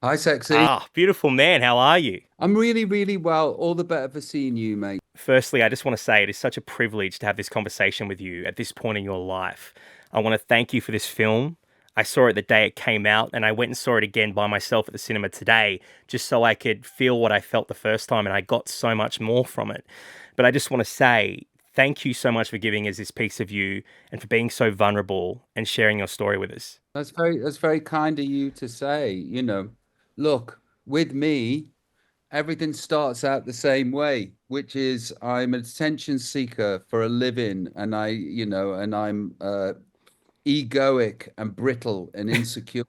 Hi, sexy. Ah, beautiful man. How are you? I'm really, really well. All the better for seeing you, mate. Firstly, I just want to say it is such a privilege to have this conversation with you at this point in your life. I want to thank you for this film. I saw it the day it came out, and I went and saw it again by myself at the cinema today, just so I could feel what I felt the first time, and I got so much more from it. But I just want to say thank you so much for giving us this piece of you and for being so vulnerable and sharing your story with us. That's very kind of you to say. Look, with me, everything starts out the same way, which is I'm an attention seeker for a living, and I'm egoic and brittle and insecure.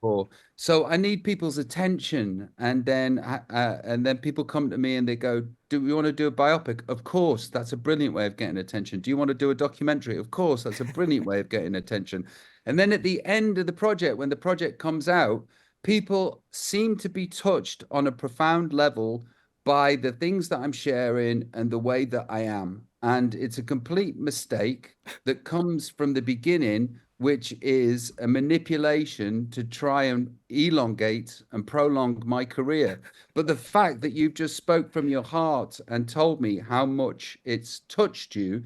So I need people's attention, and then people come to me and they go, "Do we want to do a biopic?" Of course, that's a brilliant way of getting attention. Do you want to do a documentary? Of course, that's a brilliant way of getting attention. And then at the end of the project, when the project comes out, people seem to be touched on a profound level by the things that I'm sharing and the way that I am. And it's a complete mistake that comes from the beginning, which is a manipulation to try and elongate and prolong my career. But the fact that you've just spoke from your heart and told me how much it's touched you,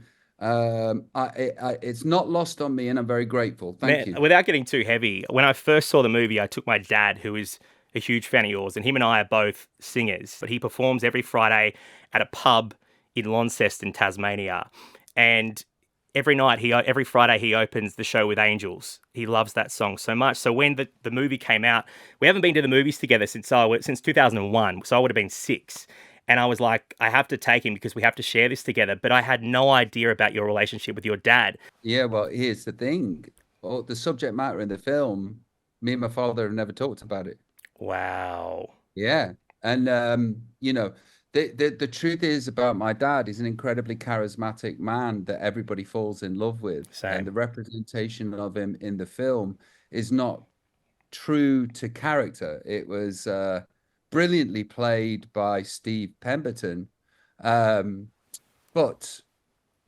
it's not lost on me, and I'm very grateful. Thank Man, you. without getting too heavy, when I first saw the movie, I took my dad, who is a huge fan of yours, and him and I are both singers. But he performs every Friday at a pub in Launceston, Tasmania, and every Friday, he opens the show with Angels. He loves that song so much. So when the movie came out, we haven't been to the movies together since 2001. So I would have been 6. And I was like, I have to take him because we have to share this together. But I had no idea about your relationship with your dad. Yeah, well, here's the thing. Oh, the subject matter in the film, me and my father have never talked about it. Wow. Yeah. And the truth is about my dad, he's an incredibly charismatic man that everybody falls in love with. And Same. the representation of him in the film is not true to character. It was brilliantly played by Steve Pemberton. Um, but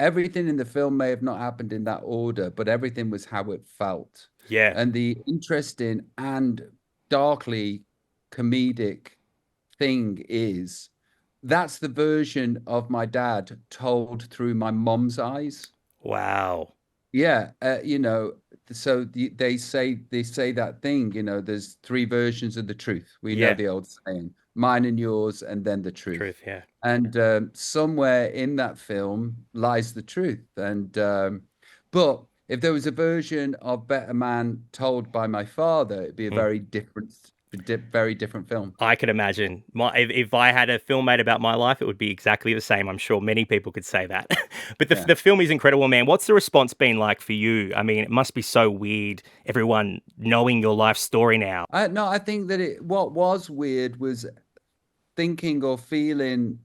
everything in the film may have not happened in that order, but everything was how it felt. Yeah. And the interesting and darkly comedic thing is that's the version of my dad told through my mom's eyes. Wow. Yeah, so they say that thing, there's three versions of the truth. We know Yeah. the old saying, mine and yours, and then the truth. Truth. Yeah. And somewhere in that film lies the truth. But if there was a version of Better Man told by my father, it'd be a Mm. very different film. I could imagine. If I had a film made about my life, it would be exactly the same. I'm sure many people could say that. But Yeah. the film is incredible, man. What's the response been like for you? I mean, it must be so weird, everyone knowing your life story now. No, I think that what was weird was thinking or feeling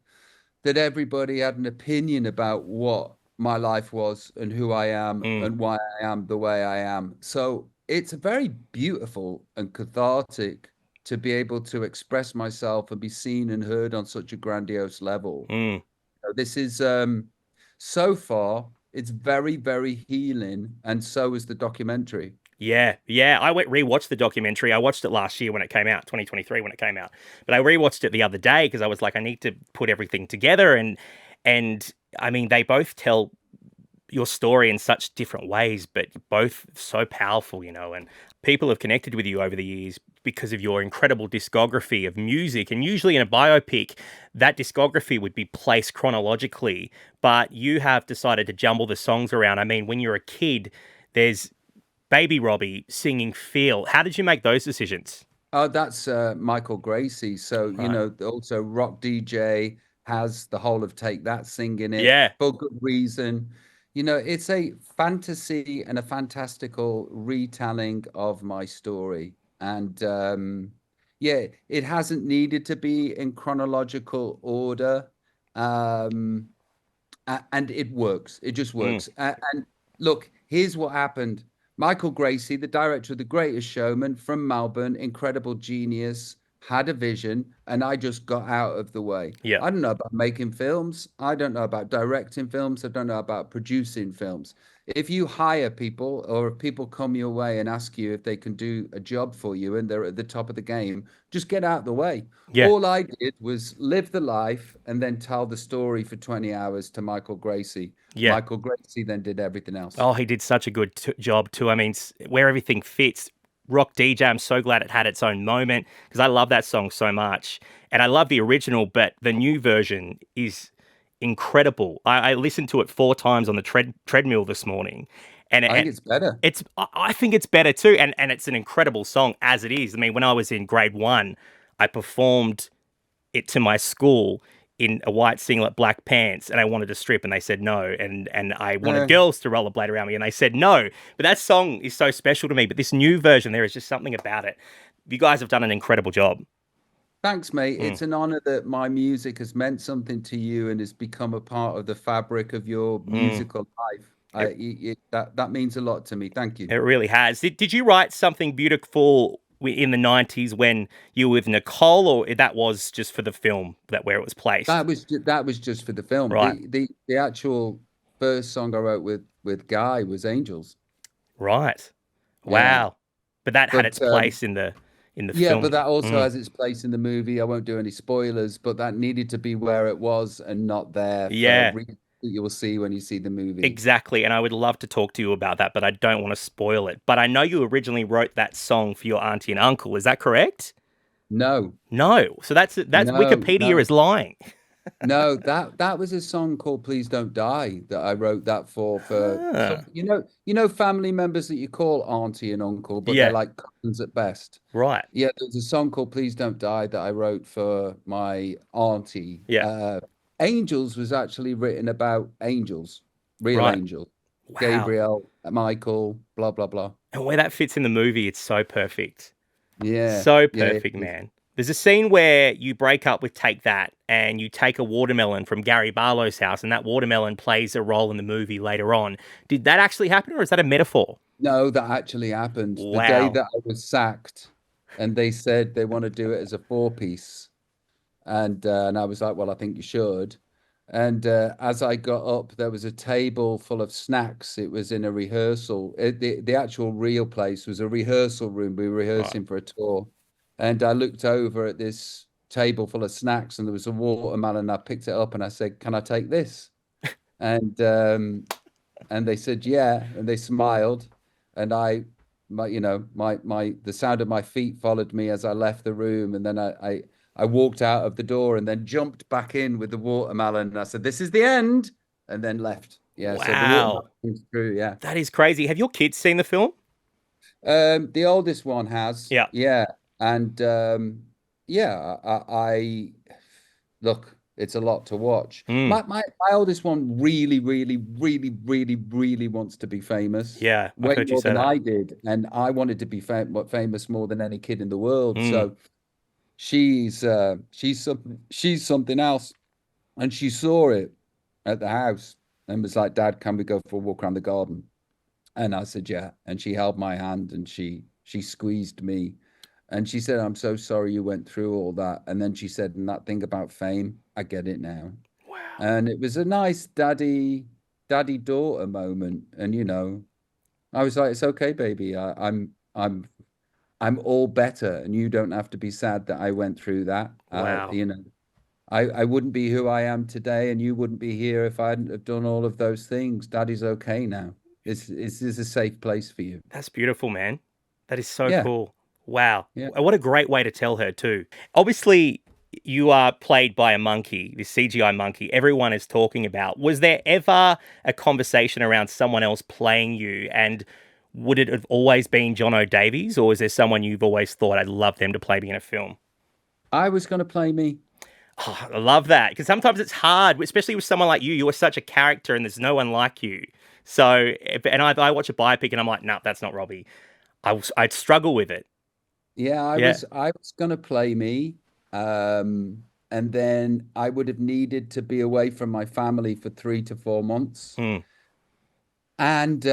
that everybody had an opinion about what my life was and who I am Mm. and why I am the way I am. So it's very beautiful and cathartic to be able to express myself and be seen and heard on such a grandiose level. Mm. This is so far, it's very, very healing, and so is the documentary. Yeah, yeah. I went rewatched the documentary. I watched it last year when it came out, 2023 when it came out. But I rewatched it the other day because I was like, I need to put everything together. And I mean, they both tell your story in such different ways, but both so powerful, and people have connected with you over the years because of your incredible discography of music. And usually in a biopic, that discography would be placed chronologically, but you have decided to jumble the songs around. I mean, when you're a kid, there's Baby Robbie singing Feel. How did you make those decisions? Oh, that's Michael Gracie. So, Right. also Rock DJ has the whole of Take That singing it Yeah. for good reason. It's a fantasy and a fantastical retelling of my story. And yeah, it hasn't needed to be in chronological order. Um, and it works. It just Mm. works. And look, here's what happened. Michael Gracie, the director of The Greatest Showman from Melbourne, incredible genius, had a vision, and I just got out of the way. Yeah. I don't know about making films. I don't know about directing films. I don't know about producing films. if you hire people or if people come your way and ask you if they can do a job for you and they're at the top of the game, just get out of the way. Yeah, All I did was live the life and then tell the story for 20 hours to Michael Gracie. yeah. Michael Gracie then did everything else. Oh, he did such a good job too. I mean, where everything fits. Rock DJ, I'm so glad it had its own moment because I love that song so much. And I love the original, but the new version is incredible. I listened to it 4 times on the treadmill this morning. And I think it's better. I think it's better too. And it's an incredible song as it is. I mean, when I was in grade one, I performed it to my school in a white singlet, black pants, and I wanted to strip, and they said no. And I wanted Uh, girls to rollerblade around me, and they said no. But that song is so special to me. But this new version, there is just something about it. You guys have done an incredible job. Thanks, mate. Mm, It's an honor that my music has meant something to you and has become a part of the fabric of your mm. musical life. It, That means a lot to me. Thank you. it really has. Did you write something beautiful in the 90s when you were with Nicole, or that was just for the film that where it was placed? That was just for the film. Right, The actual first song I wrote with Guy was Angels. right. Yeah. Wow. But that had its But place in the yeah, film. but that also Mm. has its place in the movie. I won't do any spoilers, but that needed to be where it was and not there for Yeah. reasons that you will see when you see the movie. Exactly, and I would love to talk to you about that, but I don't want to spoil it. But I know you originally wrote that song for your auntie and uncle. Is that correct? No, No. So that's no, Wikipedia no. is lying. No, that was a song called "Please Don't Die" that I wrote that for Ah, family members that you call auntie and uncle, but they're yeah. like cousins at best. Right. Yeah, there's a song called "Please Don't Die" that I wrote for my auntie. Yeah. Angels was actually written about angels, real Right. angels, Wow. Gabriel, Michael, blah blah blah. And where that fits in the movie, it's so perfect. Yeah, So yeah, it perfect, is. man. There's a scene where you break up with Take That and you take a watermelon from Gary Barlow's house, and that watermelon plays a role in the movie later on. Did that actually happen, or is that a metaphor? No, that actually happened. The day Wow. that I was sacked, and they said they want to do it as a four-piece. And I was like, well, I think you should. And as I got up, there was a table full of snacks. It was in a rehearsal. The actual real place was a rehearsal room. We were Right. rehearsing for a tour. And I looked over at this table full of snacks, and there was a watermelon. I picked it up and I said, "Can I take this?" And and they said, "Yeah." And they smiled. And the sound of my feet followed me as I left the room. And then I walked out of the door and then jumped back in with the watermelon. And I said, "This is the end," and then left. Yeah. So the watermelon Wow. is true. Yeah. That is crazy. Have your kids seen the film? The oldest one has. Yeah. Yeah. And yeah, look, it's a lot to watch. Mm. My oldest one really, really, really, really, really wants to be famous, Yeah, I've way heard you more say than that. I did, and I wanted to be famous more than any kid in the world. Mm. So she's something else, and she saw it at the house and was like, "Dad, can we go for a walk around the garden?" And I said, "Yeah." And she held my hand and she squeezed me. And she said, "I'm so sorry you went through all that." And then she said, "And that thing about fame, I get it now." Wow. And it was a nice daddy daughter moment. And I was like, "It's okay, baby. I'm all better, and you don't have to be sad that I went through that." Wow. I wouldn't be who I am today, and you wouldn't be here if I hadn't have done all of those things. Daddy's okay now. This is a safe place for you. That's beautiful, man. That is so Yeah, cool. Wow. yeah. What a great way to tell her, too. Obviously, you are played by a monkey, this CGI monkey everyone is talking about. Was there ever a conversation around someone else playing you? And would it have always been John O'Davies, or is there someone you've always thought I'd love them to play me in a film? I was going to play me. Oh, I love that because sometimes it's hard, especially with someone like you. You are such a character, and there's no one like you. So, and I watch a biopic, and I'm like, no, that's not Robbie. I'd struggle with it. Yeah, I Yeah. was I was going to play me. And then I would have needed to be away from my family for 3 to 4 months. Mm. And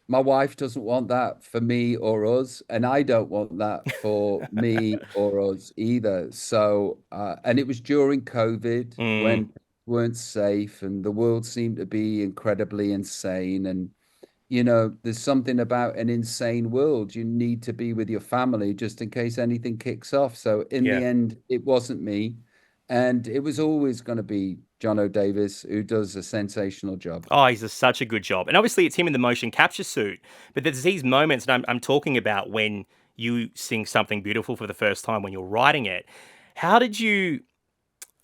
my wife doesn't want that for me or us, and I don't want that for me or us either. So, and it was during COVID Mm. when we weren't safe and the world seemed to be incredibly insane. And there's something about an insane world. You need to be with your family just in case anything kicks off. So in the Yeah. end, it wasn't me. And it was always going to be John O'Davis, who does a sensational job. Oh, he's such a good job. And obviously, it's him in the motion capture suit. But there's these moments, and I'm talking about when you sing something beautiful for the first time when you're writing it. How did you,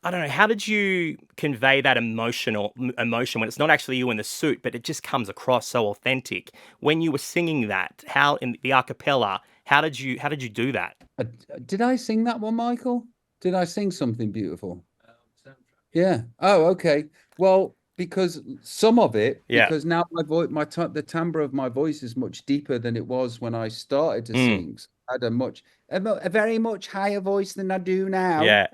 I don't know, how did you convey that emotion when it's not actually you in the suit, but it just comes across so authentic? When you were singing that, how in the a cappella, how did you do that? Uh, did I sing that one, Michael? Did I sing something beautiful? Yeah. Oh, okay. Well, because some of it, Yeah. because now my voice, the timbre of my voice is much deeper than it was when I started to Mm, sing. So I had a very much higher voice than I do now. yeah.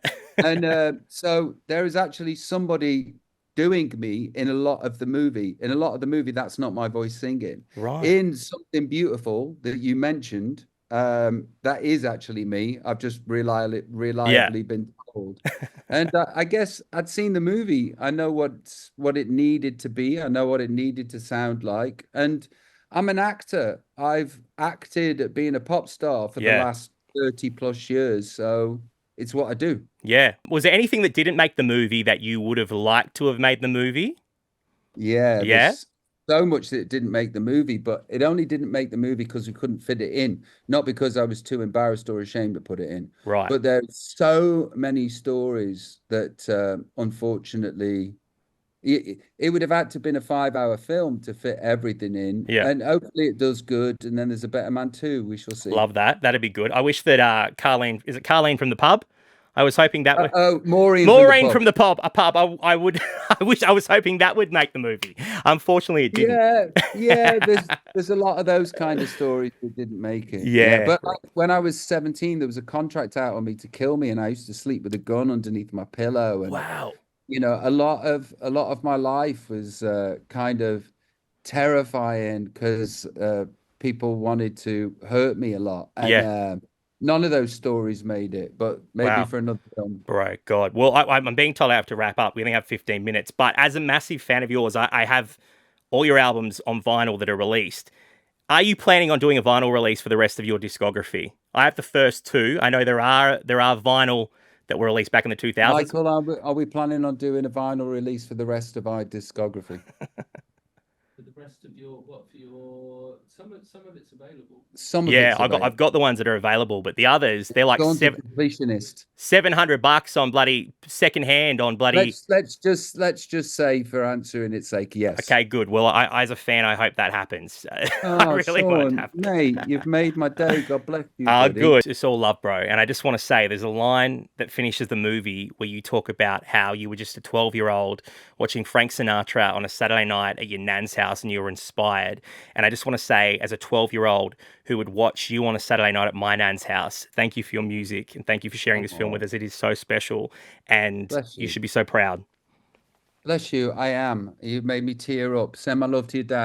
And so there is actually somebody doing me in a lot of the movie. In a lot of the movie, that's not my voice singing. Right. In Something Beautiful that you mentioned, that is actually me. I've just Yeah. reliably been told. And I guess I'd seen the movie. I know what it needed to be. I know what it needed to sound like. And I'm an actor. I've acted at being a pop star for the Yeah. last 30 plus years. So it's what I do. Yeah. Was there anything that didn't make the movie that you would have liked to have made the movie? Yeah, Yeah. there's so much that it didn't make the movie, but it only didn't make the movie because we couldn't fit it in, not because I was too embarrassed or ashamed to put it in. Right. But there's so many stories that unfortunately it would have had to been a 5 hour film to fit everything in, Yeah. and hopefully it does good. And then there's a better man too. We shall see. Love that. That'd be good. I wish that Carleen, is it Carleen from the pub? I was hoping that would Oh, Maureen from the Maureen pub. from the pub. A pub. I would. I wish I was hoping that would make the movie. Unfortunately, it didn't. Yeah, yeah. There's a lot of those kind of stories that didn't make it. Yeah, Yeah. but like when I was 17, there was a contract out on me to kill me, and I used to sleep with a gun underneath my pillow. And Wow. a lot of my life was kind of terrifying because people wanted to hurt me a lot, and Yeah. none of those stories made it. But maybe Wow. for another film. Bro, God. Well, I'm being told I have to wrap up. We only have 15 minutes. But as a massive fan of yours, I have all your albums on vinyl that are released. Are you planning on doing a vinyl release for the rest of your discography? I have the first two. I know there are vinyl that were released back in the 2000s. Michael, are we planning on doing a vinyl release for the rest of our discography? For the rest of your what for your some of it's available. Some of Yeah, it's I've available. got the ones that are available, but the others they're like Go on to completionist. $700 on bloody second hand on bloody. Let's just say for answering its sake, yes. Okay, good. Well, as a fan, I hope that happens. I Oh, really want it to Sean, happen. mate, you've made my day. God bless you, buddy. Good. It's all love, bro. And I just want to say there's a line that finishes the movie where you talk about how you were just a 12-year-old watching Frank Sinatra on a Saturday night at your nan's house and you were inspired. And I just want to say, as a 12-year-old who would watch you on a Saturday night at my nan's house, thank you for your music and thank you for sharing this film with Oh, us. It is so special and bless you you. should be so proud. Bless you. I am. You've made me tear up. Send my love to your dad.